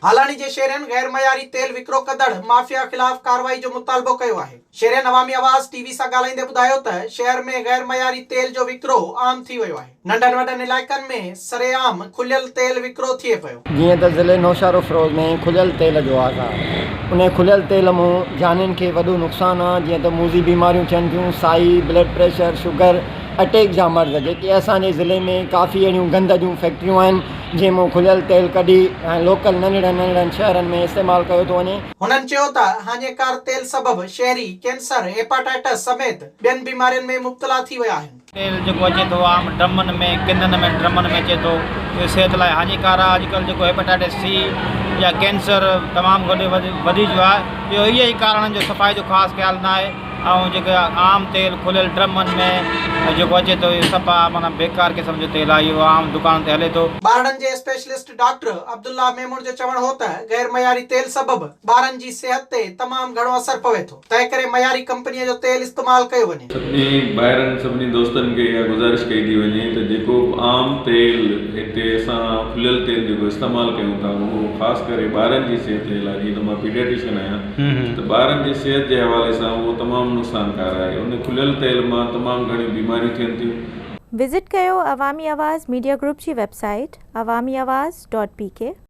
हालानी जे शहरन गैर मयारी तेल विक्रो कंदड़ माफिया खिलाफ कार्रवाई जो मुतालबो कयो आहे। शहरन अवामी आवाज टीवी सां ॻाल्हाईंदे ॿुधायो त शहर में गैर मयारी तेल जो विक्रो आम थी वियो आहे। नंढनि वॾनि इलाइक़नि में सरेआम खुलियल तेल विक्रो थिए पियो। जीअं त ज़िले नौशहरो फ़िरोज़ में खुलियल तेल जो आहे, उन खुलियल तेल मां जानियुनि खे वॾो नुक़सानु आहे। जीअं त मूज़ी बीमारियूं थियनि थियूं, साई, ब्लड प्रेशर, शुगर, अटैक जा मर्ज़, जेके असांजे ज़िले में काफ़ी अहिड़ियूं गंद जूं फैक्ट्रियूं आहिनि जंहिंमां खुलियल तेल कढी ऐं लोकल नंढड़नि शहरनि में इस्तेमालु कयो थो वञे। हुननि चयो त हानिकार तेल सबबि शहरी कैंसर, हेपाटाइटिस समेत ॿियनि बीमारियुनि में मुब्तला थी विया आहिनि। तेल जेको अचे थो आम ड्रमनि में, किननि में, ड्रमनि में अचे थो, इहो सिहत लाइ हानिकार आहे। अॼुकल्ह जेको हेपेटाइटिस सी या कैंसर तमामु वधी वियो आहे। इहो इहे ई कारण जो सफ़ाई जो ख़ासि ख़्यालु न आहे। ऐं जेके आम तेल खुलियल ड्रमनि में जेको अचे थो, इहो सफ़ा माना बेकार क़िस्म जो तेल आहे। इहो आम दुकान ते हले थो। ॿारनि जे स्पेशलिस्ट डॉक्टर अब्दुल्ला मेमून जो चवणु हो त गैर मयारी तेल सबबि ॿारनि जी सिहत ते तमामु घणो असर पवे थो। तंहिं करे मयारी कंपनीअ जो तेल इस्तेमालु कयो वञे। सभिनी दोस्तनि खे इहा गुज़ारिश कई थी वञे त जेको आम तेल हिते असां खुलियल तेल जेको इस्तेमालु कयूं था, उहो ख़ासि करे ॿारनि जी सिहत जे लाइ, जीअं त मां पीडियाट्रिशियन आहियां, त ॿारनि जी सिहत जे हवाले सां उहो तमामु नुक़सानकार आहे। उन खुलियल तेल मां तमामु घणियूं बीमारियूं थियनि थियूं। विज़िट कयो अवामी आवाज़ मीडिया ग्रुप जी वेबसाइट awamiawaz.pk।